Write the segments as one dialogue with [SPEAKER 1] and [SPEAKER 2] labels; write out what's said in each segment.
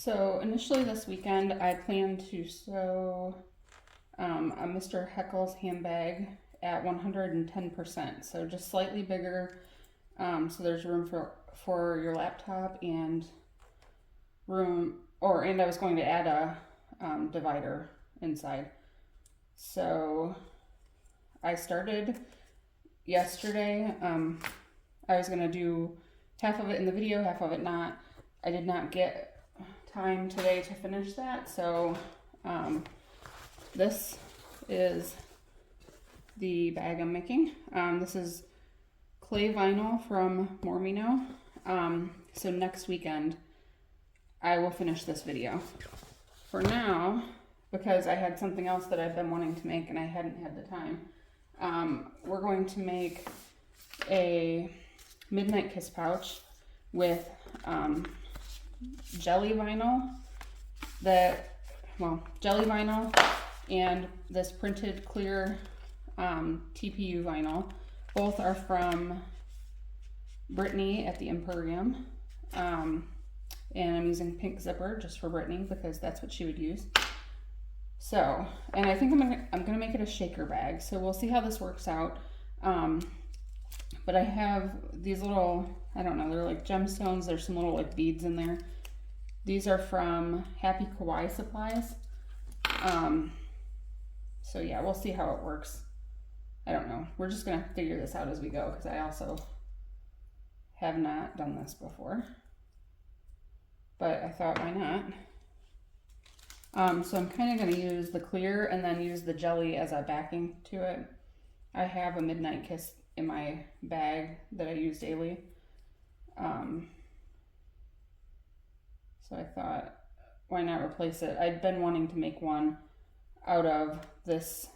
[SPEAKER 1] So initially this weekend, I planned to sew a Mr. Heckle's handbag at 110%, so just slightly bigger, so there's room for your laptop and and I was going to add a divider inside. So I started yesterday. I was going to do half of it in the video, half of it not. I did not get time today to finish that, so this is the bag I'm making. This is clay vinyl from Mormino. So next weekend I will finish this video. For now, because I had something else that I've been wanting to make and I hadn't had the time, we're going to make a midnight kiss pouch with jelly vinyl and this printed clear TPU vinyl. Both are from Brittany at the Emporium. And I'm using pink zipper just for Brittany because that's what she would use. So, and I think I'm gonna make it a shaker bag. So we'll see how this works out. But I have these little, I don't know, they're like gemstones. There's some little like beads in there. These are from Happy Kawaii Supplies. So yeah, we'll see how it works. I don't know. We're just gonna figure this out as we go because I also have not done this before. But I thought, why not? So I'm kind of going to use the clear and then use the jelly as a backing to it. I have a Midnight Kiss in my bag that I use daily. So I thought, why not replace it? I'd been wanting to make one out of this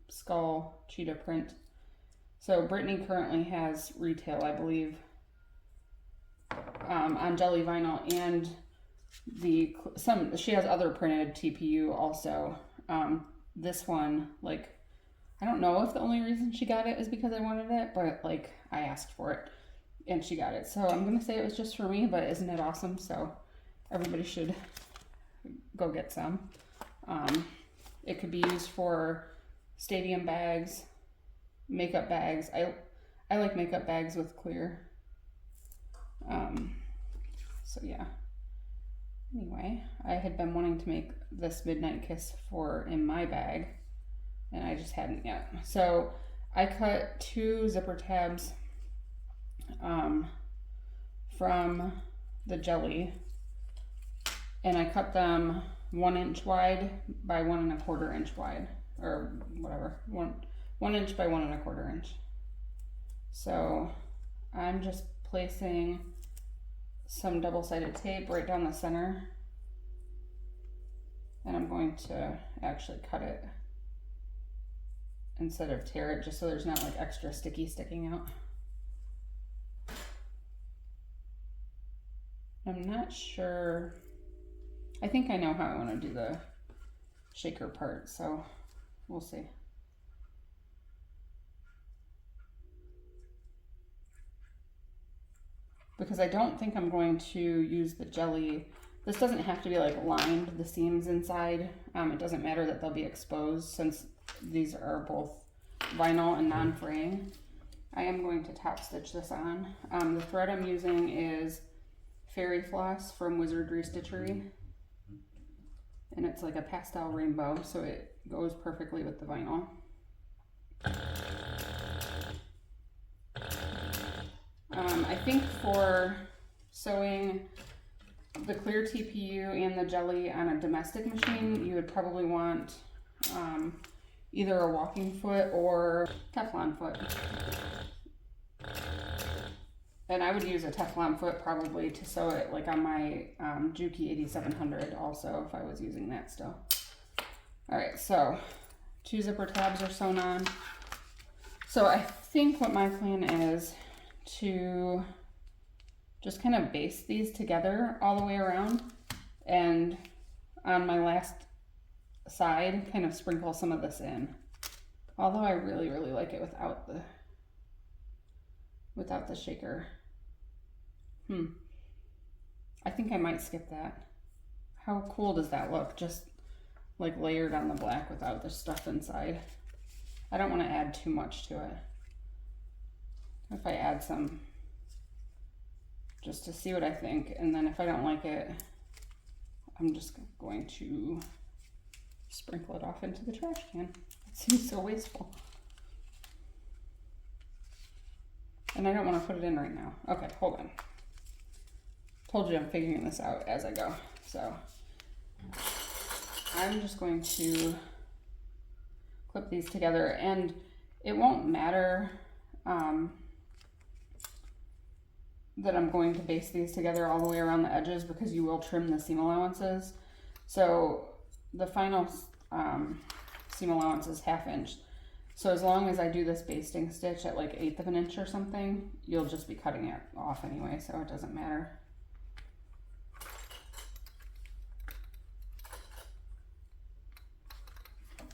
[SPEAKER 1] skull cheetah print. So Brittany currently has retail, I believe, on jelly vinyl, and she has other printed TPU also. This one, like, I don't know if the only reason she got it is because I wanted it, but like I asked for it and she got it. So I'm gonna say it was just for me, but isn't it awesome? So everybody should go get some. It could be used for stadium bags, makeup bags. I like makeup bags with clear. So yeah, anyway, I had been wanting to make this Midnight Kiss in my bag and I just hadn't yet. So I cut 2 zipper tabs from the jelly, and I cut them 1 inch wide by 1 1/4 inch wide, or whatever, 1 inch by 1 1/4 inch. So I'm just placing some double-sided tape right down the center, and I'm going to actually cut it instead of tear it, just so there's not like extra sticky sticking out. I'm not sure. I think I know how I want to do the shaker part, so we'll see. Because I don't think I'm going to use the jelly. This doesn't have to be like lined, the seams inside. It doesn't matter that they'll be exposed since these are both vinyl and non-fraying. I am going to top stitch this on. The thread I'm using is Fairy Floss from Wizardry Stitchery. And it's like a pastel rainbow, so it goes perfectly with the vinyl. I think for sewing the clear TPU and the jelly on a domestic machine, you would probably want either a walking foot or Teflon foot. And I would use a Teflon foot probably to sew it like on my Juki 8700 also, if I was using that still. All right, so 2 zipper tabs are sewn on. So I think what my plan is to just kind of baste these together all the way around, and on my last side kind of sprinkle some of this in. Although I really like it without the shaker. I think I might skip that. How cool does that look? Just like layered on the black without the stuff inside. I don't want to add too much to it. If I add some, just to see what I think, and then if I don't like it, I'm just going to sprinkle it off into the trash can. It seems so wasteful. And I don't want to put it in right now. Okay, hold on. Told you I'm figuring this out as I go. So I'm just going to clip these together, and it won't matter that I'm going to base these together all the way around the edges, because you will trim the seam allowances. So the final seam allowance is 1/2 inch. So as long as I do this basting stitch at like 1/8 of an inch or something, you'll just be cutting it off anyway, so it doesn't matter.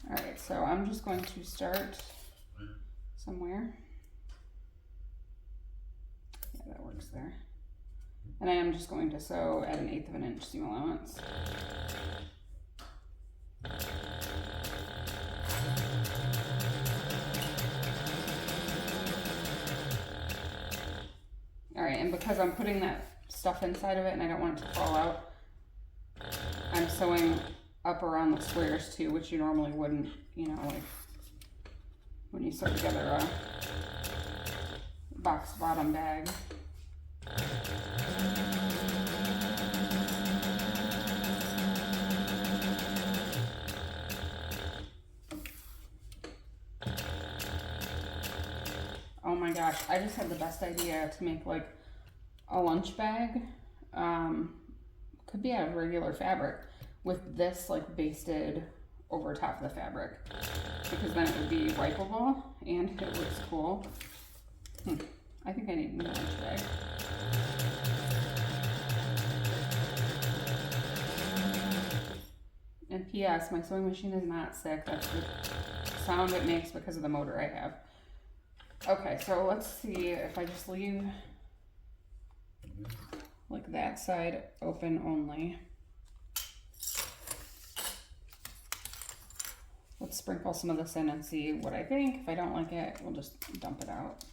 [SPEAKER 1] All right, so I'm just going to start somewhere. Yeah, that works there. And I am just going to sew at 1/8 of an inch seam allowance. All right, and because I'm putting that stuff inside of it and I don't want it to fall out, I'm sewing up around the squares too, which you normally wouldn't, you know, like when you sew together a box bottom bag. Oh my gosh, I just had the best idea to make like a lunch bag. Could be out of regular fabric with this like basted over top of the fabric, because then it would be wipeable and it looks cool. I think I need a new lunch bag. And P.S. my sewing machine is not sick. That's the sound it makes because of the motor I have. Okay, so let's see if I just leave like that side open only. Let's sprinkle some of this in and see what I think. If I don't like it, we'll just dump it out.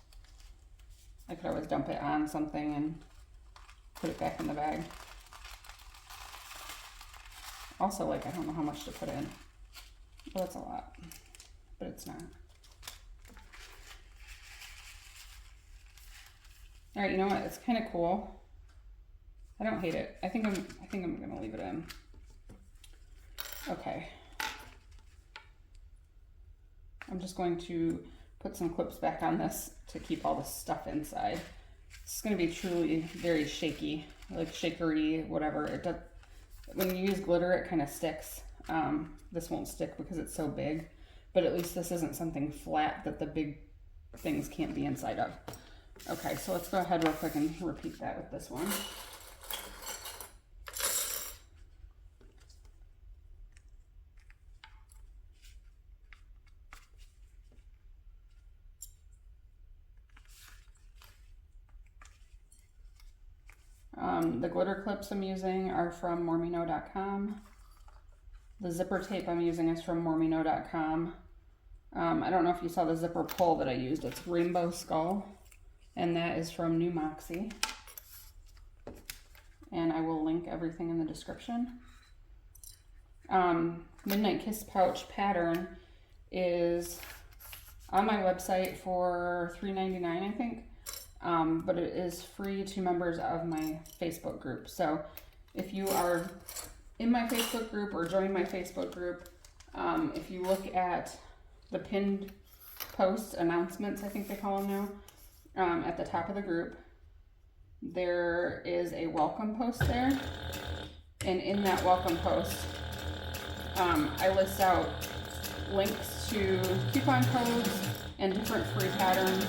[SPEAKER 1] I could always dump it on something and put it back in the bag. Also, like, I don't know how much to put in. Well, that's a lot, but it's not. All right, you know what? It's kind of cool. I don't hate it. I think I'm gonna leave it in. Okay. I'm just going to put some clips back on this to keep all the stuff inside. It's going to be truly very shaky, like shakery, whatever. It does. When you use glitter, it kind of sticks. This won't stick because it's so big, but at least this isn't something flat that the big things can't be inside of. Okay, so let's go ahead real quick and repeat that with this one. The glitter clips I'm using are from mormino.com. The zipper tape I'm using is from mormino.com. I don't know if you saw the zipper pull that I used. It's Rainbow Skull, and that is from New Moxie. And I will link everything in the description. Midnight Kiss pouch pattern is on my website for $3.99, I think. But it is free to members of my Facebook group. So if you are in my Facebook group or join my Facebook group, if you look at the pinned post announcements, I think they call them now, at the top of the group, there is a welcome post there. And in that welcome post, I list out links to coupon codes and different free patterns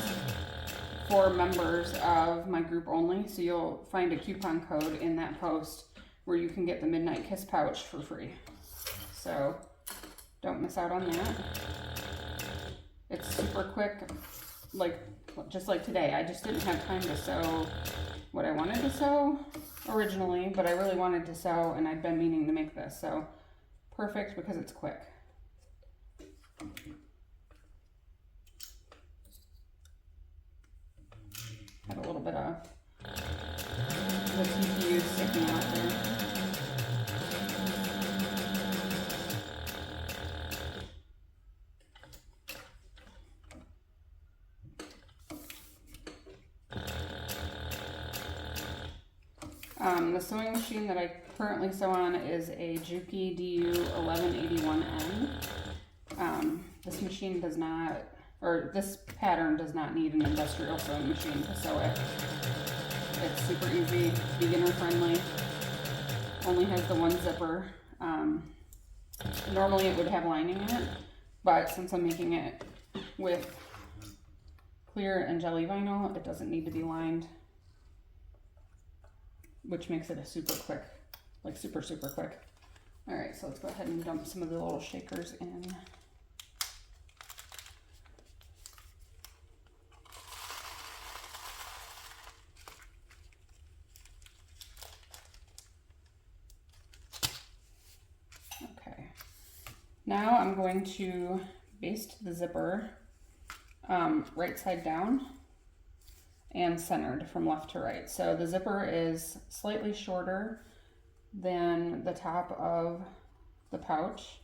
[SPEAKER 1] for members of my group only. So you'll find a coupon code in that post where you can get the Midnight Kiss pouch for free. So don't miss out on that. It's super quick, like just like today. I just didn't have time to sew what I wanted to sew originally, but I really wanted to sew, and I'd been meaning to make this, so perfect because it's quick. Had a little bit of the TPU sticking out there. The sewing machine that I currently sew on is a Juki DU 1181N. This machine does not, or this pattern does not need an industrial sewing machine to sew it. It's super easy, beginner friendly, only has the one zipper. Normally it would have lining in it, but since I'm making it with clear and jelly vinyl, it doesn't need to be lined, which makes it a super quick, like super quick. All right, so let's go ahead and dump some of the little shakers in. Okay, now I'm going to baste the zipper right side down and centered from left to right. So the zipper is slightly shorter than the top of the pouch.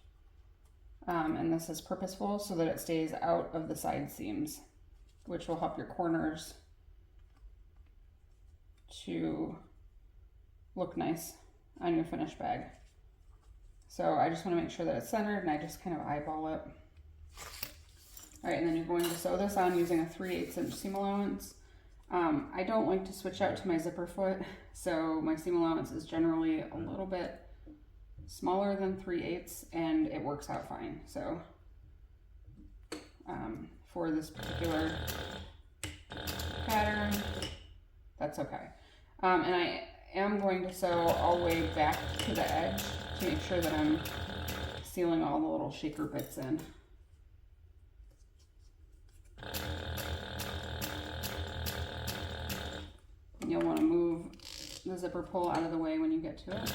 [SPEAKER 1] And this is purposeful so that it stays out of the side seams, which will help your corners to look nice on your finished bag. So I just want to make sure that it's centered, and I just kind of eyeball it. All right, and then you're going to sew this on using a 3/8 inch seam allowance. I don't like to switch out to my zipper foot, so my seam allowance is generally a little bit smaller than 3/8, and it works out fine. So for this particular pattern, that's okay. And I am going to sew all the way back to the edge to make sure that I'm sealing all the little shaker bits in. You'll want to move the zipper pull out of the way when you get to it.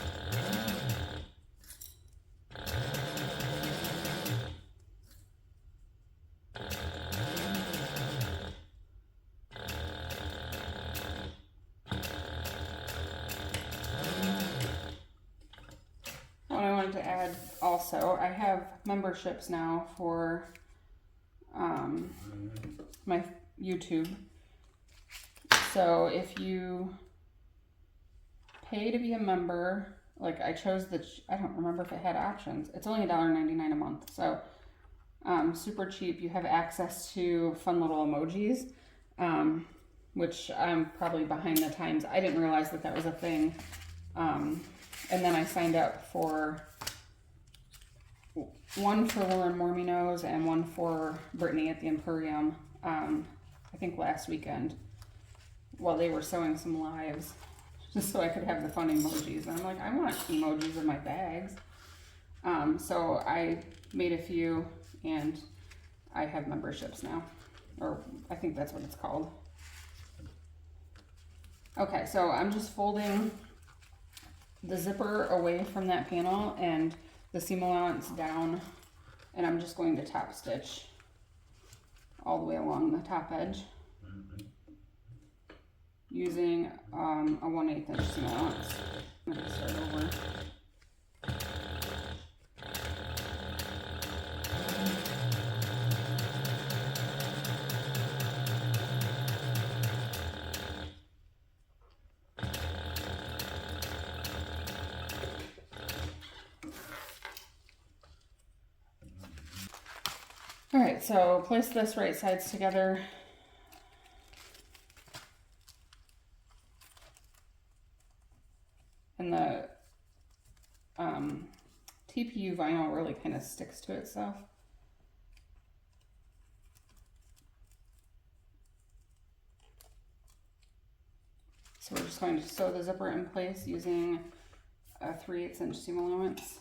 [SPEAKER 1] What I wanted to add also, I have memberships now for my YouTube. So if you pay to be a member, like I chose I don't remember if it had options. It's only $1.99 a month. So super cheap. You have access to fun little emojis, which I'm probably behind the times. I didn't realize that that was a thing. And then I signed up for one for Lauren Mormino's and one for Brittany at the Emporium, I think last weekend, while they were sewing some lives, just so I could have the fun emojis. And I'm like, I want emojis in my bags. So I made a few, and I have memberships now, or I think that's what it's called. Okay, so I'm just folding the zipper away from that panel and the seam allowance down, and I'm just going to top stitch all the way along the top edge using a 1/8 inch seam allowance. I'm going to start over. All right, so place this right sides together. And the TPU vinyl really kind of sticks to itself. So we're just going to sew the zipper in place using a 3/8 inch seam allowance.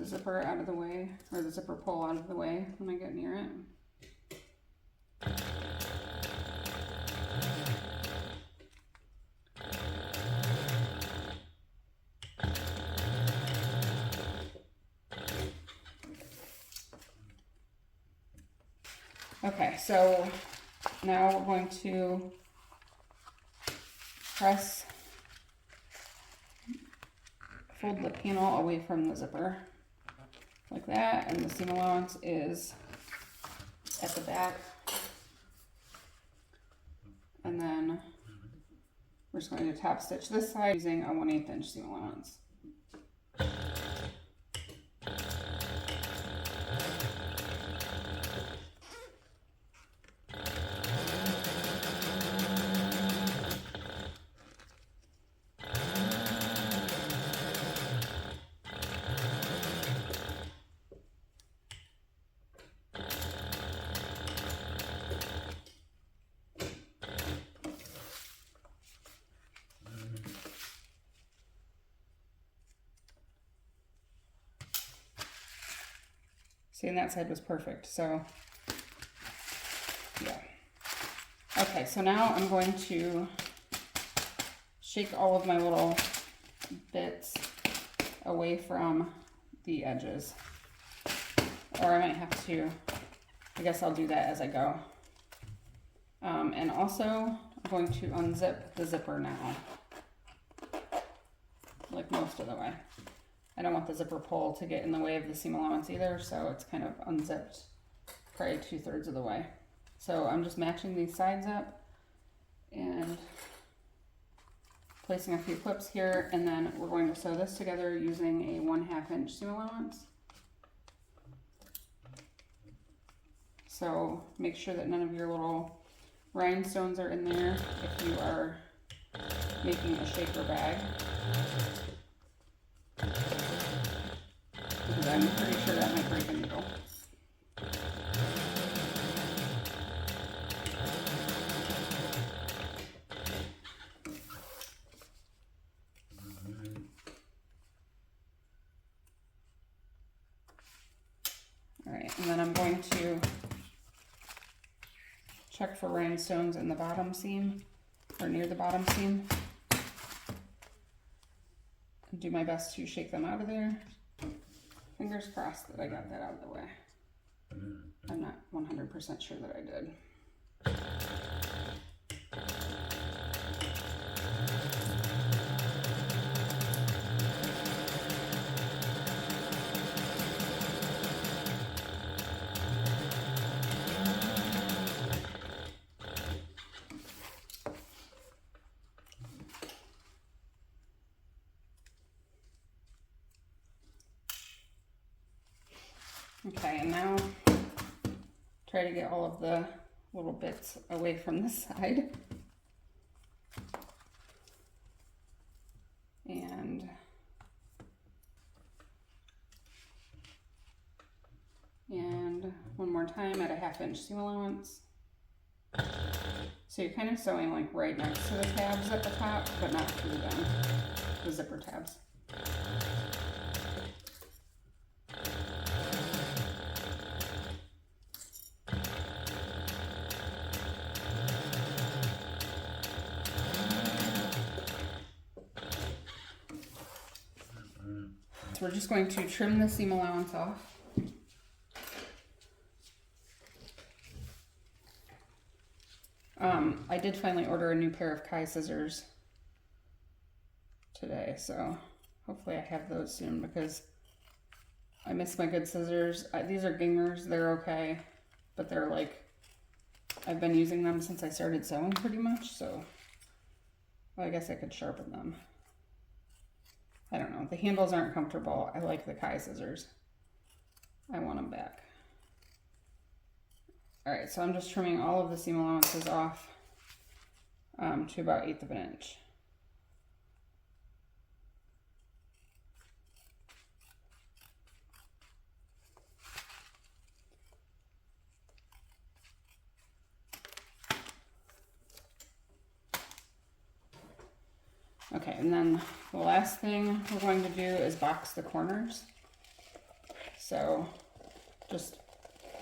[SPEAKER 1] the zipper out of the way, or the zipper pull out of the way when I get near it. Okay, so now we're going to fold the panel away from the zipper like that, and the seam allowance is at the back. And then we're just going to top stitch this side using a 1/8 inch seam allowance. See, and that side was perfect, so yeah. Okay, so now I'm going to shake all of my little bits away from the edges. Or I might have to, I guess I'll do that as I go. And also, I'm going to unzip the zipper now, like most of the way. I don't want the zipper pull to get in the way of the seam allowance either, so it's kind of unzipped probably 2/3 of the way. So I'm just matching these sides up and placing a few clips here, and then we're going to sew this together using a 1/2 inch seam allowance. So make sure that none of your little rhinestones are in there if you are making a shaker bag. Because I'm pretty sure that might break a needle. Alright, and then I'm going to check for rhinestones in the bottom seam, or near the bottom seam. And do my best to shake them out of there. Fingers crossed that I got that out of the way. I'm not 100% sure that I did. Okay, and now try to get all of the little bits away from the side. And one more time at a 1/2 inch seam allowance. So you're kind of sewing like right next to the tabs at the top, but not through them, the zipper tabs. So we're just going to trim the seam allowance off. I did finally order a new pair of Kai scissors today, so hopefully I have those soon because I miss my good scissors. These are Gingers, they're okay, but they're like, I've been using them since I started sewing pretty much, so well, I guess I could sharpen them. I don't know, the handles aren't comfortable. I like the Kai scissors. I want them back. Alright, so I'm just trimming all of the seam allowances off to about 1/8 of an inch. Okay, and then the last thing we're going to do is box the corners. So just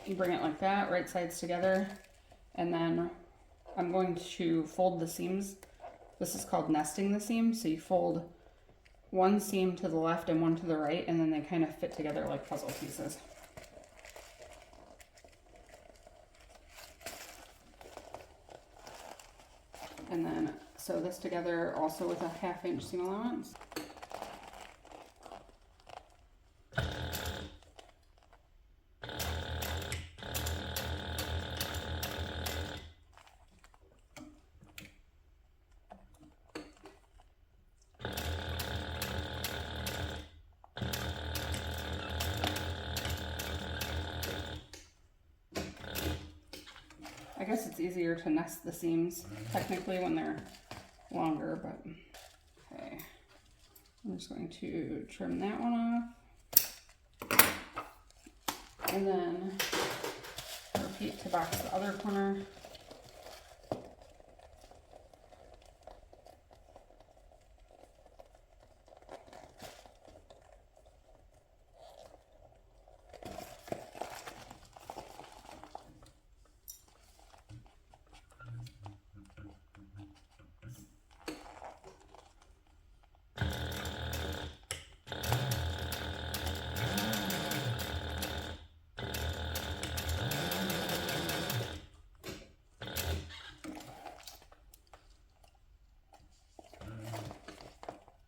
[SPEAKER 1] you bring it like that, right sides together, and then I'm going to fold the seams. This is called nesting the seam. So you fold one seam to the left and one to the right, and then they kind of fit together like puzzle pieces. And then sew this together also with a 1/2 inch seam allowance. I guess it's easier to nest the seams technically when they're longer, but okay. I'm just going to trim that one off. And then repeat to box the other corner.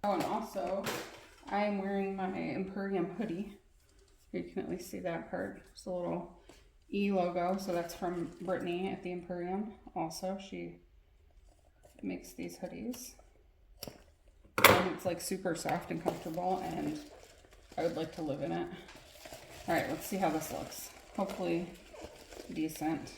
[SPEAKER 1] Oh, and also, I am wearing my Emporium hoodie. You can at least see that part. It's a little E logo, so that's from Brittany at the Emporium. Also, she makes these hoodies. And it's like super soft and comfortable, and I would like to live in it. All right, let's see how this looks. Hopefully decent.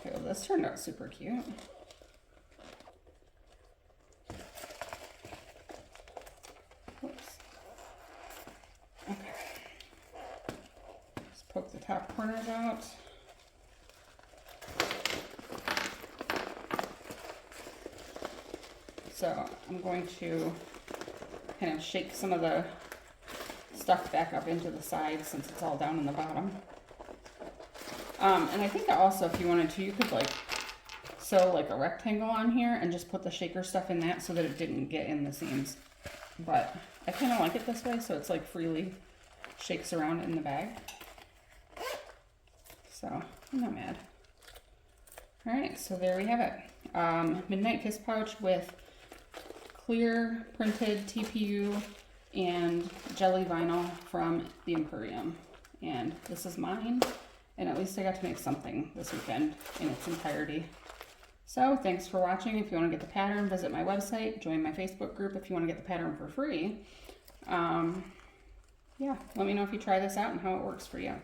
[SPEAKER 1] Okay, well, this turned out super cute. Poke the top corners out. So I'm going to kind of shake some of the stuff back up into the sides since it's all down in the bottom. And I think also if you wanted to, you could like sew like a rectangle on here and just put the shaker stuff in that so that it didn't get in the seams. But I kind of like it this way, so it's like freely shakes around in the bag. So I'm not mad. All right, so there we have it. Midnight Kiss pouch with clear printed TPU and jelly vinyl from the Emporium. And this is mine, and at least I got to make something this weekend in its entirety. So thanks for watching. If you want to get the pattern, visit my website, join my Facebook group if you want to get the pattern for free. Yeah, let me know if you try this out and how it works for you.